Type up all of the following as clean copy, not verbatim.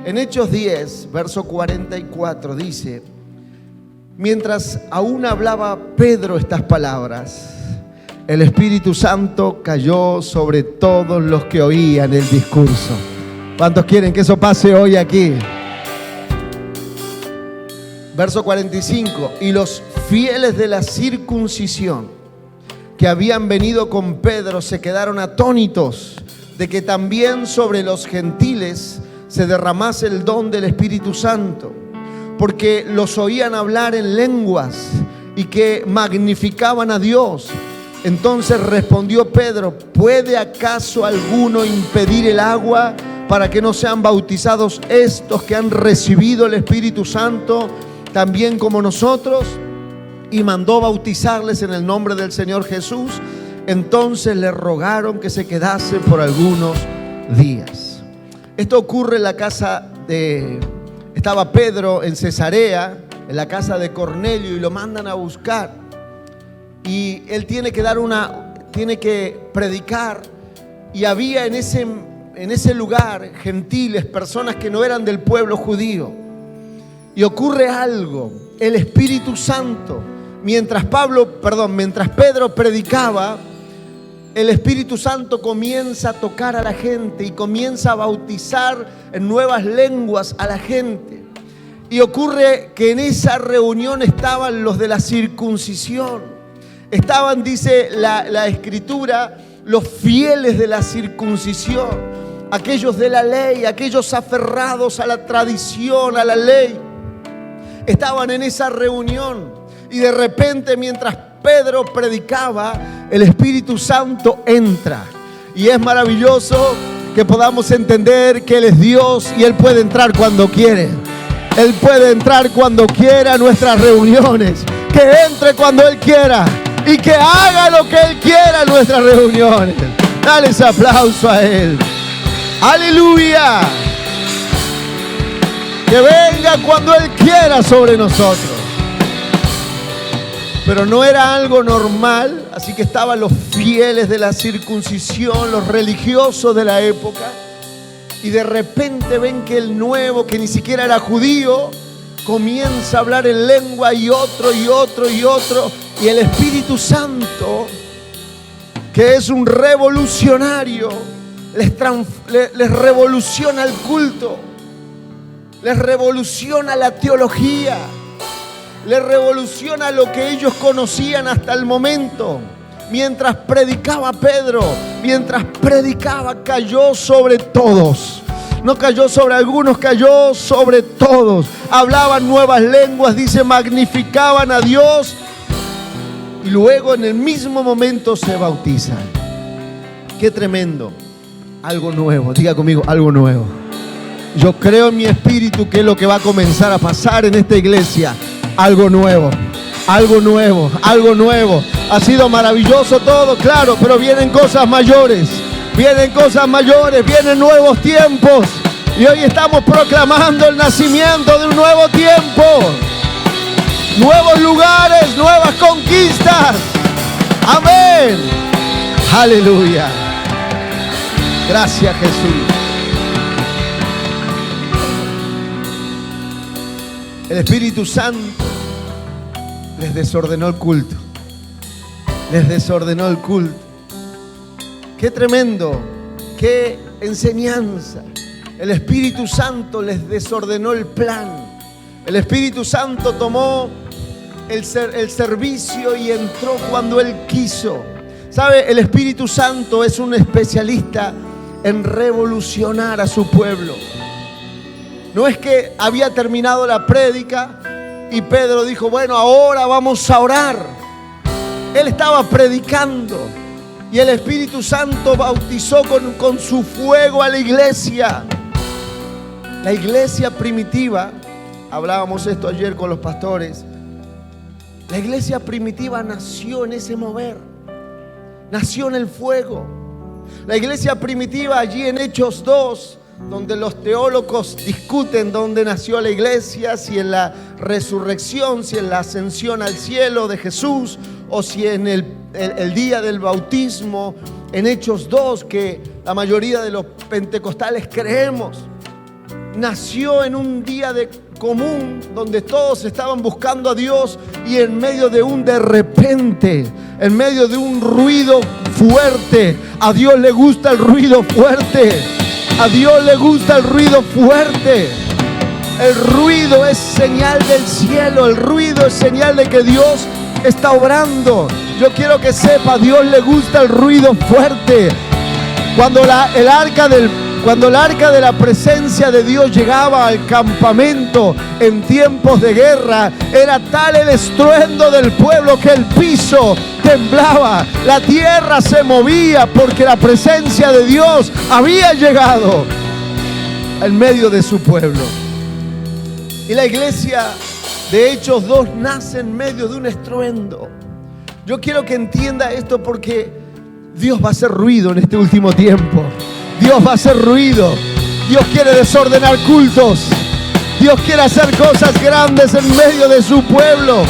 En Hechos 10, verso 44 dice: mientras aún hablaba Pedro estas palabras, el Espíritu Santo cayó sobre todos los que oían el discurso. ¿Cuántos quieren que eso pase hoy aquí? Verso 45: y los fieles de la circuncisión que habían venido con Pedro se quedaron atónitos de que también sobre los gentiles se derramase el don del Espíritu Santo, porque los oían hablar en lenguas y que magnificaban a Dios. Entonces respondió Pedro: ¿puede acaso alguno impedir el agua para que no sean bautizados estos que han recibido el Espíritu Santo también como nosotros? Y mandó bautizarles en el nombre del Señor Jesús. Entonces le rogaron que se quedase por algunos días. Esto ocurre en la casa de... Estaba Pedro en Cesarea, en la casa de Cornelio, y lo mandan a buscar. Y él tiene que predicar. Y había en ese lugar gentiles, personas que no eran del pueblo judío. Y ocurre algo. El Espíritu Santo, mientras Pedro predicaba, el Espíritu Santo comienza a tocar a la gente y comienza a bautizar en nuevas lenguas a la gente. Y ocurre que en esa reunión estaban los de la circuncisión. Estaban, dice la Escritura, los fieles de la circuncisión, aquellos de la ley, aquellos aferrados a la tradición, a la ley. Estaban en esa reunión y de repente, mientras Pedro predicaba, el Espíritu Santo entra. Y es maravilloso que podamos entender que Él es Dios y Él puede entrar cuando quiere. Él puede entrar cuando quiera a nuestras reuniones. Que entre cuando Él quiera y que haga lo que Él quiera en nuestras reuniones. Dale ese aplauso a Él. ¡Aleluya! Que venga cuando Él quiera sobre nosotros. Pero no era algo normal, así que estaban los fieles de la circuncisión, los religiosos de la época, y de repente ven que el nuevo, que ni siquiera era judío, comienza a hablar en lengua, y otro, y otro, y otro, y el Espíritu Santo, que es un revolucionario, les revoluciona el culto, les revoluciona la teología, les revoluciona lo que ellos conocían hasta el momento. Mientras predicaba Pedro, mientras predicaba, cayó sobre todos. No cayó sobre algunos, cayó sobre todos. Hablaban nuevas lenguas, dice, magnificaban a Dios. Y luego en el mismo momento se bautizan. Qué tremendo. Algo nuevo, diga conmigo, algo nuevo. Yo creo en mi espíritu que es lo que va a comenzar a pasar en esta iglesia. Algo nuevo, algo nuevo, algo nuevo. Ha sido maravilloso todo, claro, pero vienen cosas mayores. Vienen cosas mayores, vienen nuevos tiempos. Y hoy estamos proclamando el nacimiento de un nuevo tiempo. Nuevos lugares, nuevas conquistas. Amén. Aleluya. Gracias, Jesús. El Espíritu Santo les desordenó el culto. Les desordenó el culto. Qué tremendo, qué enseñanza. El Espíritu Santo les desordenó el plan. El Espíritu Santo tomó el servicio y entró cuando Él quiso. ¿Sabe? El Espíritu Santo es un especialista en revolucionar a su pueblo. No es que había terminado la prédica y Pedro dijo, bueno, ahora vamos a orar. Él estaba predicando y el Espíritu Santo bautizó con su fuego a la iglesia. La iglesia primitiva, hablábamos esto ayer con los pastores, la iglesia primitiva nació en ese mover, nació en el fuego. La iglesia primitiva allí en Hechos 2, donde los teólogos discuten dónde nació la iglesia, si en la resurrección, si en la ascensión al cielo de Jesús, o si en el día del bautismo, en Hechos 2, que la mayoría de los pentecostales creemos. nació en un día común donde todos estaban buscando a Dios, y en medio de un de repente, en medio de un ruido fuerte. A Dios le gusta el ruido fuerte. A Dios le gusta el ruido fuerte. El ruido es señal del cielo. El ruido es señal de que Dios está obrando. Yo quiero que sepa, a Dios le gusta el ruido fuerte. Cuando el arca de la presencia de Dios llegaba al campamento en tiempos de guerra, era tal el estruendo del pueblo que el piso temblaba, la tierra se movía, porque la presencia de Dios había llegado en medio de su pueblo. Y la iglesia de Hechos 2 nace en medio de un estruendo. Yo quiero que entienda esto, porque Dios va a hacer ruido en este último tiempo. Dios va a hacer ruido. Dios quiere desordenar cultos. Dios quiere hacer cosas grandes en medio de su pueblo.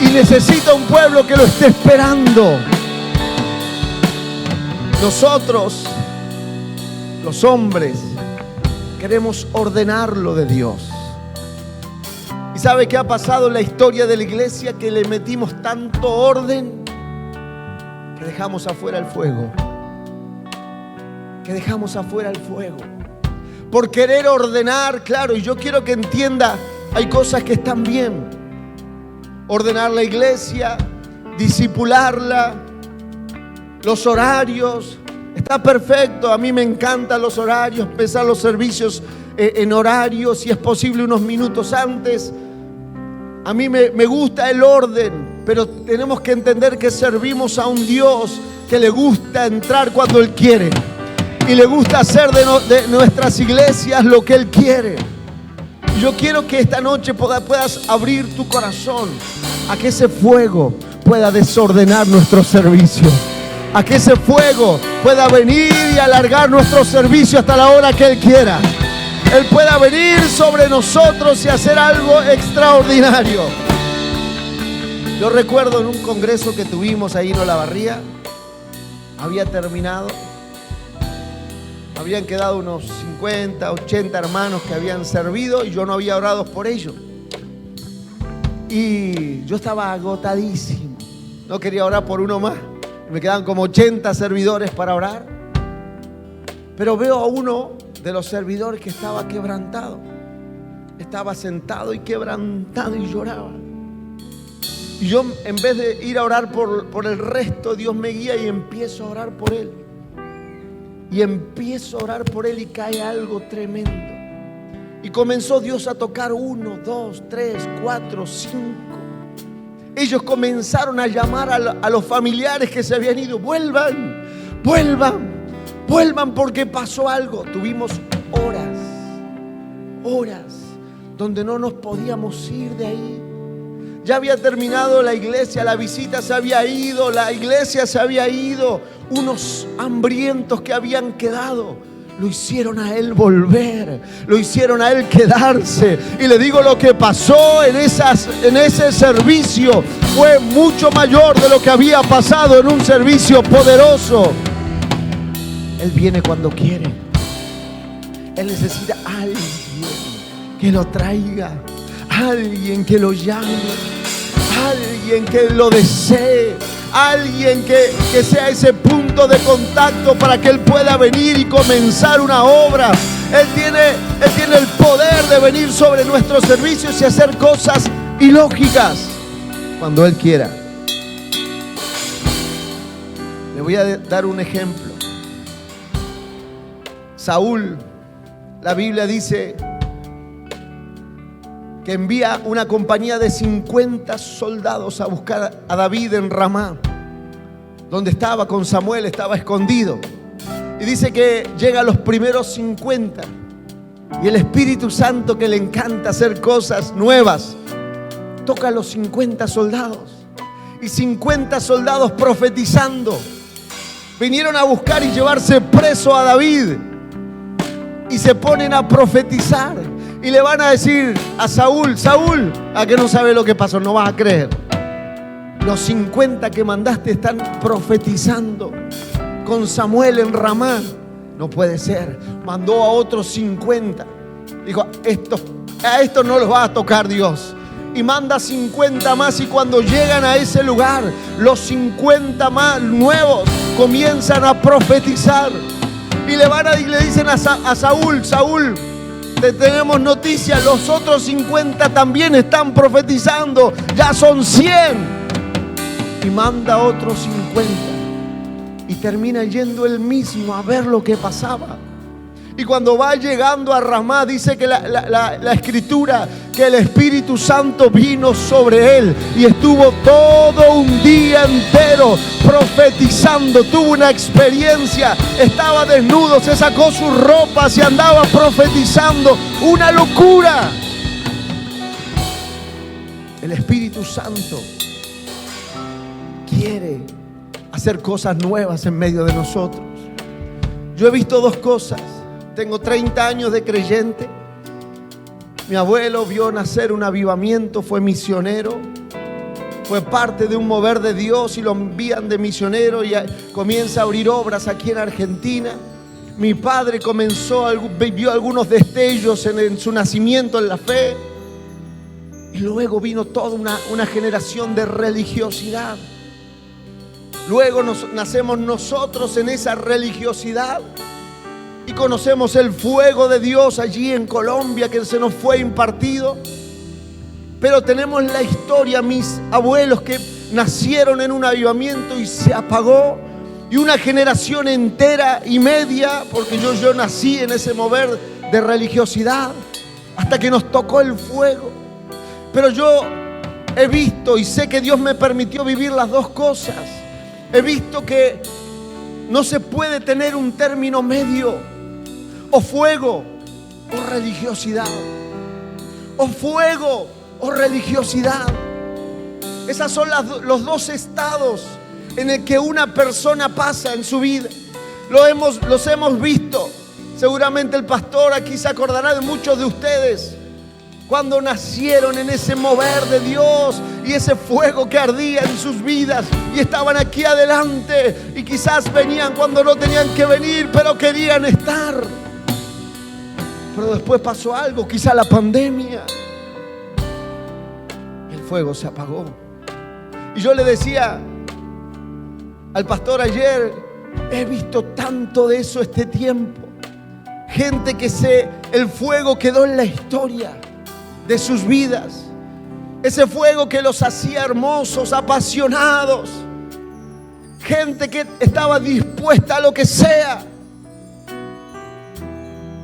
Y necesita un pueblo que lo esté esperando. Nosotros, los hombres, queremos ordenar lo de Dios. ¿Y sabe qué ha pasado en la historia de la iglesia? Que le metimos tanto orden que dejamos afuera el fuego. Que dejamos afuera el fuego. Por querer ordenar, claro, y yo quiero que entienda, hay cosas que están bien. Ordenar la iglesia, discipularla, los horarios, está perfecto. A mí me encantan los horarios, empezar los servicios en horario, si es posible unos minutos antes. A mí me gusta el orden, pero tenemos que entender que servimos a un Dios que le gusta entrar cuando Él quiere. Y le gusta hacer de nuestras iglesias lo que Él quiere. Yo quiero que esta noche puedas abrir tu corazón a que ese fuego pueda desordenar nuestro servicio. A que ese fuego pueda venir y alargar nuestro servicio hasta la hora que Él quiera. Él pueda venir sobre nosotros y hacer algo extraordinario. Yo recuerdo en un congreso que tuvimos ahí en Olavarría, había terminado. Habían quedado unos 50, 80 hermanos que habían servido y yo no había orado por ellos. Y yo estaba agotadísimo. No quería orar por uno más. Me quedaban como 80 servidores para orar. Pero veo a uno de los servidores que estaba quebrantado. Estaba sentado y quebrantado y lloraba. Y yo, en vez de ir a orar por el resto, Dios me guía y empiezo a orar por él. Y empiezo a orar por él y cae algo tremendo. Y comenzó Dios a tocar 1, 2, 3, 4, 5. Ellos comenzaron a llamar a los familiares que se habían ido. Vuelvan, vuelvan, vuelvan porque pasó algo. Tuvimos horas donde no nos podíamos ir de ahí. Ya había terminado la iglesia, la visita se había ido, la iglesia se había ido. Unos hambrientos que habían quedado, lo hicieron a él volver, lo hicieron a él quedarse. Y le digo, lo que pasó en ese servicio fue mucho mayor de lo que había pasado en un servicio poderoso. Él viene cuando quiere. Él necesita a alguien que lo traiga, alguien que lo llame, alguien que lo desee, alguien que sea ese punto de contacto para que Él pueda venir y comenzar una obra. Él tiene el poder de venir sobre nuestros servicios y hacer cosas ilógicas cuando Él quiera. Le voy a dar un ejemplo. Saúl, la Biblia dice que envía una compañía de 50 soldados a buscar a David en Ramá, donde estaba con Samuel, estaba escondido. Y dice que llega a los primeros 50 y el Espíritu Santo, que le encanta hacer cosas nuevas, toca a los 50 soldados. Y 50 soldados profetizando vinieron a buscar y llevarse preso a David. Y se ponen a profetizar. Y le van a decir a Saúl: Saúl, ¿a que no sabe lo que pasó? No vas a creer. Los 50 que mandaste están profetizando con Samuel en Ramá. No puede ser. Mandó a otros 50. Dijo, a estos no los va a tocar Dios. Y manda 50 más, y cuando llegan a ese lugar, los 50 más nuevos comienzan a profetizar. Y le dicen a Saúl, Saúl, te tenemos noticias, los otros 50 también están profetizando, ya son 100. Y manda otros 50. Y termina yendo él mismo a ver lo que pasaba. Y cuando va llegando a Ramá, dice que la escritura, que el Espíritu Santo vino sobre él y estuvo todo un día entero profetizando. Tuvo una experiencia, estaba desnudo, se sacó sus ropas y andaba profetizando. Una locura. El Espíritu Santo quiere hacer cosas nuevas en medio de nosotros. Yo he visto dos cosas. Tengo 30 años de creyente. Mi abuelo vio nacer un avivamiento, fue misionero, fue parte de un mover de Dios y lo envían de misionero y comienza a abrir obras aquí en Argentina. Mi padre vivió algunos destellos en su nacimiento en la fe. Y luego vino toda una generación de religiosidad. Luego nacemos nosotros en esa religiosidad. Y conocemos el fuego de Dios allí en Colombia que se nos fue impartido. Pero tenemos la historia, mis abuelos que nacieron en un avivamiento y se apagó. Y una generación entera y media, porque yo nací en ese mover de religiosidad, hasta que nos tocó el fuego. Pero yo he visto y sé que Dios me permitió vivir las dos cosas. He visto que no se puede tener un término medio. O fuego o religiosidad. O fuego o religiosidad. Esos son los dos estados en el que una persona pasa en su vida. Los hemos visto. Seguramente el pastor aquí se acordará de muchos de ustedes cuando nacieron en ese mover de Dios y ese fuego que ardía en sus vidas y estaban aquí adelante y quizás venían cuando no tenían que venir, pero querían estar. Pero después pasó algo, quizá la pandemia. El fuego se apagó. Y yo le decía al pastor ayer, he visto tanto de eso este tiempo. Gente que el fuego quedó en la historia de sus vidas. Ese fuego que los hacía hermosos, apasionados. Gente que estaba dispuesta a lo que sea.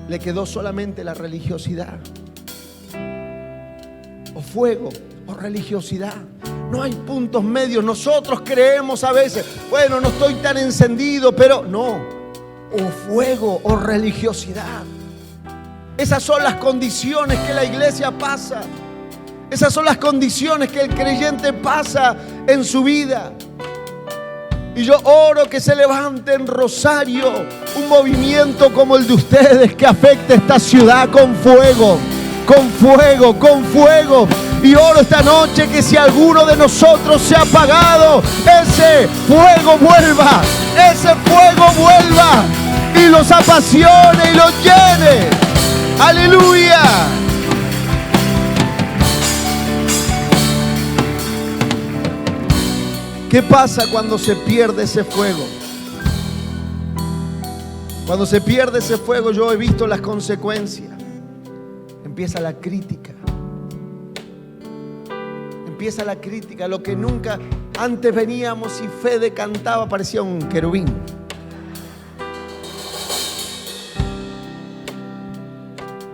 Le quedó solamente la religiosidad. O fuego o religiosidad. No hay puntos medios. Nosotros creemos a veces, bueno, no estoy tan encendido, pero no. O fuego o religiosidad. Esas son las condiciones que la iglesia pasa. Esas son las condiciones que el creyente pasa en su vida. Y yo oro que se levante en Rosario un movimiento como el de ustedes que afecte esta ciudad con fuego, con fuego, con fuego. Y oro esta noche que si alguno de nosotros se ha apagado, ese fuego vuelva, y los apasione y los llene. ¡Aleluya! ¿Qué pasa cuando se pierde ese fuego? Cuando se pierde ese fuego, yo he visto las consecuencias. Empieza la crítica. Empieza la crítica. Lo que nunca antes veníamos y Fede cantaba, parecía un querubín.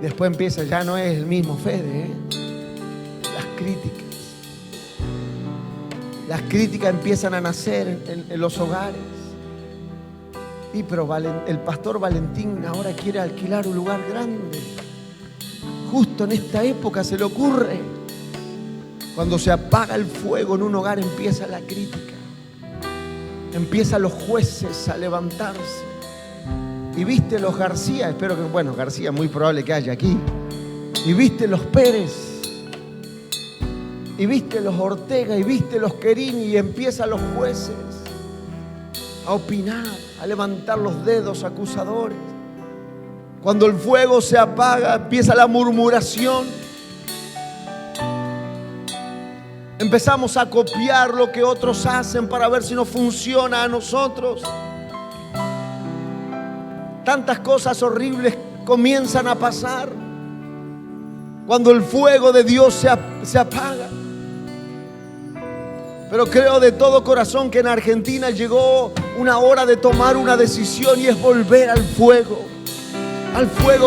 Después empieza, ya no es el mismo Fede, Las críticas. Las críticas empiezan a nacer en los hogares. Y pero el pastor Valentín ahora quiere alquilar un lugar grande. Justo en esta época se le ocurre. Cuando se apaga el fuego en un hogar empieza la crítica. Empiezan los jueces a levantarse. Y viste los García, espero que, bueno, García muy probable que haya aquí. Y viste los Pérez. Y viste los Ortega, y viste los Querini, y empiezan los jueces a opinar, a levantar los dedos acusadores. Cuando el fuego se apaga, empieza la murmuración. Empezamos a copiar lo que otros hacen para ver si nos funciona a nosotros. Tantas cosas horribles comienzan a pasar cuando el fuego de Dios se apaga. Pero creo de todo corazón que en Argentina llegó una hora de tomar una decisión, y es volver al fuego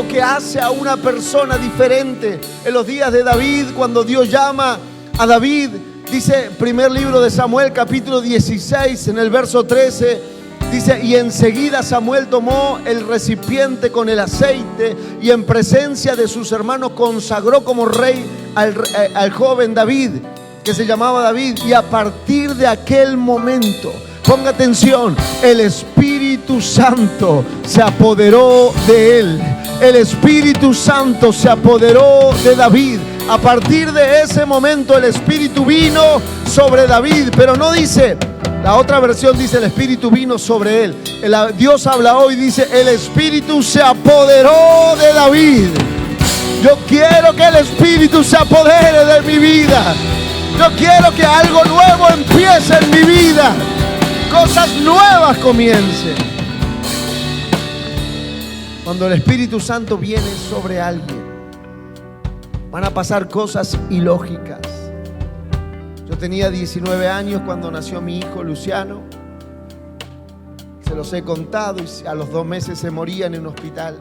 que hace a una persona diferente. En los días de David, cuando Dios llama a David, dice, primer libro de Samuel, capítulo 16, en el verso 13, dice: y enseguida Samuel tomó el recipiente con el aceite y en presencia de sus hermanos consagró como rey al joven David, que se llamaba David. Y a partir de aquel momento, ponga atención, el Espíritu Santo se apoderó de él. El Espíritu Santo se apoderó de David. A partir de ese momento el Espíritu vino sobre David, pero no dice, la otra versión dice el Espíritu vino sobre él. Dios habla hoy, dice el Espíritu se apoderó de David. Yo quiero que el Espíritu se apodere de mi vida. Yo quiero que algo nuevo empiece en mi vida. Cosas nuevas comiencen. Cuando el Espíritu Santo viene sobre alguien, van a pasar cosas ilógicas. Yo tenía 19 años cuando nació mi hijo Luciano. Se los he contado, y a los 2 meses se moría en un hospital.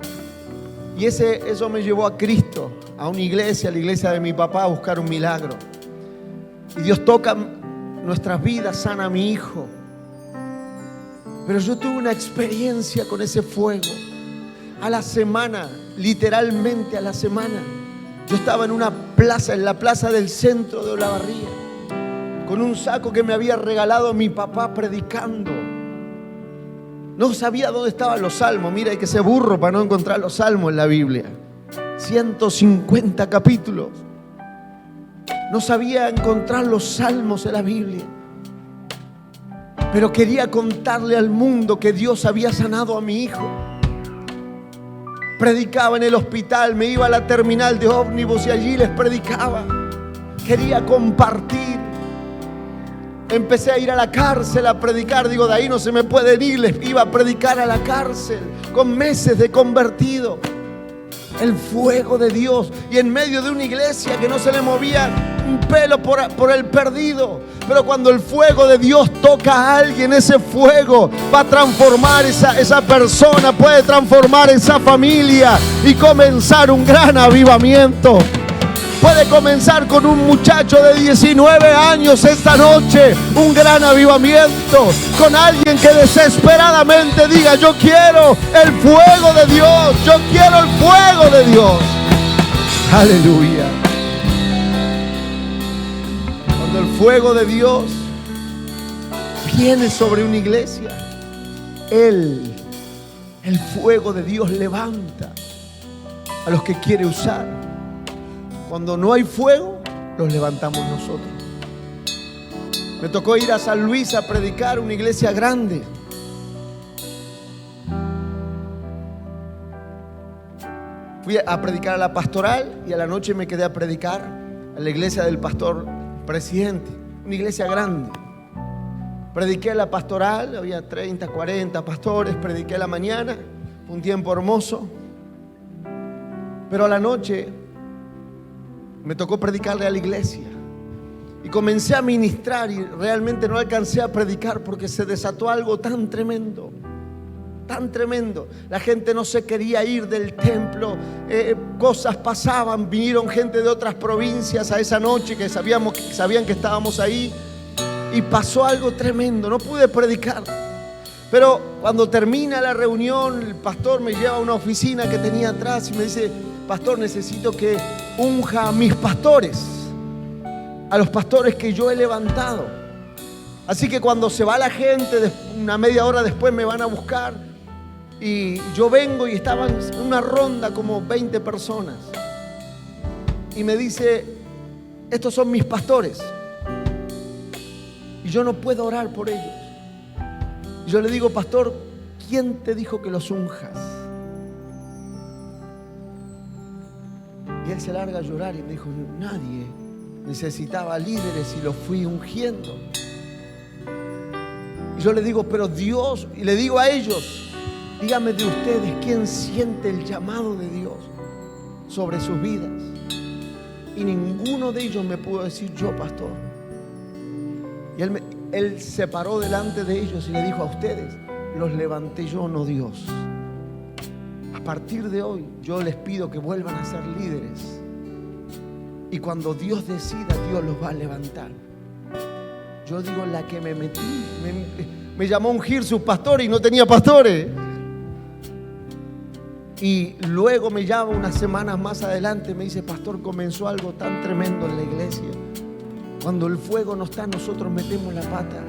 Y eso me llevó a Cristo, a una iglesia, a la iglesia de mi papá, a buscar un milagro. Y Dios toca nuestras vidas, sana a mi hijo. Pero yo tuve una experiencia con ese fuego. A la semana, literalmente a la semana, yo estaba en una plaza, en la plaza del centro de Olavarría, con un saco que me había regalado mi papá predicando. No sabía dónde estaban los salmos. Mira, hay que ser burro para no encontrar los salmos en la Biblia. 150 capítulos. No sabía encontrar los salmos en la Biblia. Pero quería contarle al mundo que Dios había sanado a mi hijo. Predicaba en el hospital, me iba a la terminal de ómnibus y allí les predicaba. Quería compartir. Empecé a ir a la cárcel a predicar. Digo, de ahí no se me puede ir. Les iba a predicar a la cárcel con meses de convertido. El fuego de Dios. Y en medio de una iglesia que no se le movía un pelo por el perdido. Pero cuando el fuego de Dios toca a alguien, ese fuego va a transformar esa persona, puede transformar esa familia y comenzar un gran avivamiento. Puede comenzar con un muchacho de 19 años esta noche, un gran avivamiento, con alguien que desesperadamente diga: yo quiero el fuego de Dios, yo quiero el fuego de Dios. Aleluya. Cuando el fuego de Dios viene sobre una iglesia, el fuego de Dios levanta a los que quiere usar. Cuando no hay fuego, los levantamos nosotros. Me tocó ir a San Luis a predicar, una iglesia grande. Fui a predicar a la pastoral y a la noche me quedé a predicar a la iglesia del pastor presidente, una iglesia grande. Prediqué a la pastoral, había 30, 40 pastores, prediqué a la mañana, fue un tiempo hermoso. Pero a la noche me tocó predicarle a la iglesia y comencé a ministrar y realmente no alcancé a predicar porque se desató algo tan tremendo, tan tremendo. La gente no se quería ir del templo, cosas pasaban, vinieron gente de otras provincias a esa noche que sabían que estábamos ahí y pasó algo tremendo, no pude predicar. Pero cuando termina la reunión, el pastor me lleva a una oficina que tenía atrás y me dice: pastor, necesito que unja a mis pastores, a los pastores que yo he levantado. Así que cuando se va la gente, una media hora después me van a buscar y yo vengo y estaban en una ronda como 20 personas y me dice: estos son mis pastores y yo no puedo orar por ellos. Y yo le digo: pastor, ¿quién te dijo que los unjas? él se larga a llorar y me dijo, nadie necesitaba líderes y los fui ungiendo. Y yo le digo, pero Dios, y le digo a ellos, díganme de ustedes, ¿quién siente el llamado de Dios sobre sus vidas? Y ninguno de ellos me pudo decir, yo, pastor. Y él se paró delante de ellos y le dijo, a ustedes los levanté yo, no Dios. A partir de hoy yo les pido que vuelvan a ser líderes. Y cuando Dios decida, Dios los va a levantar. Yo digo, la que me metí, me llamó a ungir sus pastores y no tenía pastores. Y luego me llama unas semanas más adelante, me dice, pastor, comenzó algo tan tremendo en la iglesia. Cuando el fuego no está, nosotros metemos la pata.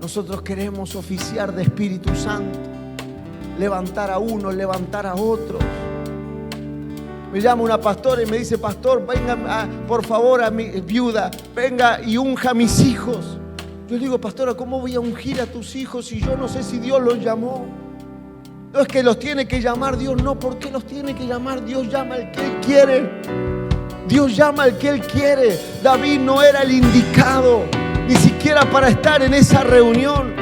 Nosotros queremos oficiar de Espíritu Santo, levantar a uno, levantar a otros. Me llama una pastora y me dice, pastor, venga por favor a mi viuda, venga y unja a mis hijos. Yo le digo, pastora, ¿cómo voy a ungir a tus hijos si yo no sé si Dios los llamó? No es que los tiene que llamar Dios, no, ¿por qué los tiene que llamar? Dios llama al que Él quiere. Dios llama al que Él quiere. David no era el indicado, ni siquiera para estar en esa reunión.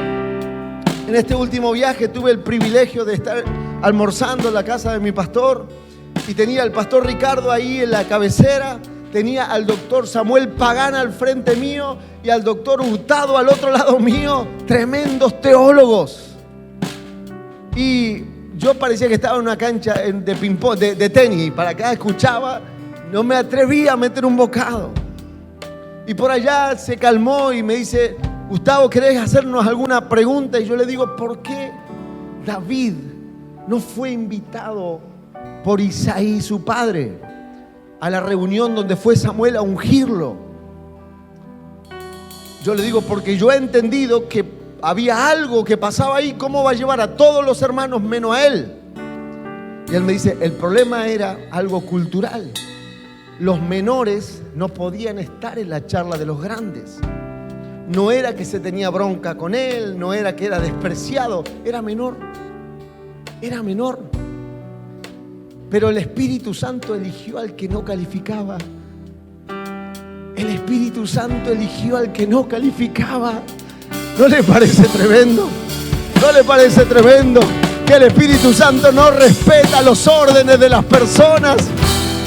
En este último viaje tuve el privilegio de estar almorzando en la casa de mi pastor y tenía al pastor Ricardo ahí en la cabecera, tenía al doctor Samuel Pagana al frente mío y al doctor Hurtado al otro lado mío, tremendos teólogos. Y yo parecía que estaba en una cancha de ping-pong, de tenis, y para acá escuchaba, no me atrevía a meter un bocado. Y por allá se calmó y me dice, Gustavo, ¿querés hacernos alguna pregunta? Y yo le digo, ¿por qué David no fue invitado por Isaí, su padre, a la reunión donde fue Samuel a ungirlo? Yo le digo, porque yo he entendido que había algo que pasaba ahí, ¿cómo va a llevar a todos los hermanos menos a él? Y él me dice, el problema era algo cultural. Los menores no podían estar en la charla de los grandes. No era que se tenía bronca con él, no era que era despreciado, era menor. Era menor. Pero el Espíritu Santo eligió al que no calificaba. El Espíritu Santo eligió al que no calificaba. ¿No le parece tremendo? ¿No le parece tremendo que el Espíritu Santo no respeta los órdenes de las personas?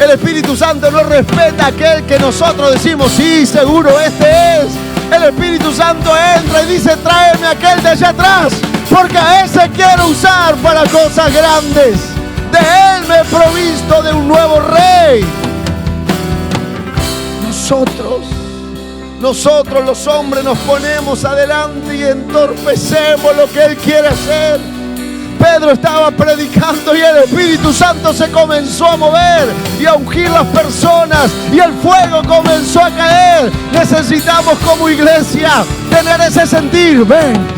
El Espíritu Santo no respeta a aquel que nosotros decimos, sí, seguro, este es. El Espíritu Santo entra y dice, tráeme a aquel de allá atrás, porque a ese quiero usar para cosas grandes. De él me he provisto de un nuevo rey. Nosotros los hombres nos ponemos adelante y entorpecemos lo que Él quiere hacer. Pedro estaba predicando y el Espíritu Santo se comenzó a mover y a ungir las personas y el fuego comenzó a caer. Necesitamos como iglesia tener ese sentir. Ven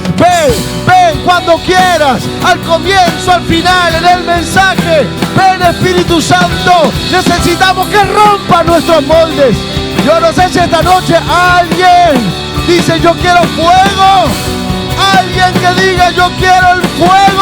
cuando quieras, al comienzo, al final, en el mensaje. Ven, Espíritu Santo, necesitamos que rompa nuestros moldes. Yo no sé si esta noche alguien dice, yo quiero fuego. Alguien que diga, yo quiero el fuego.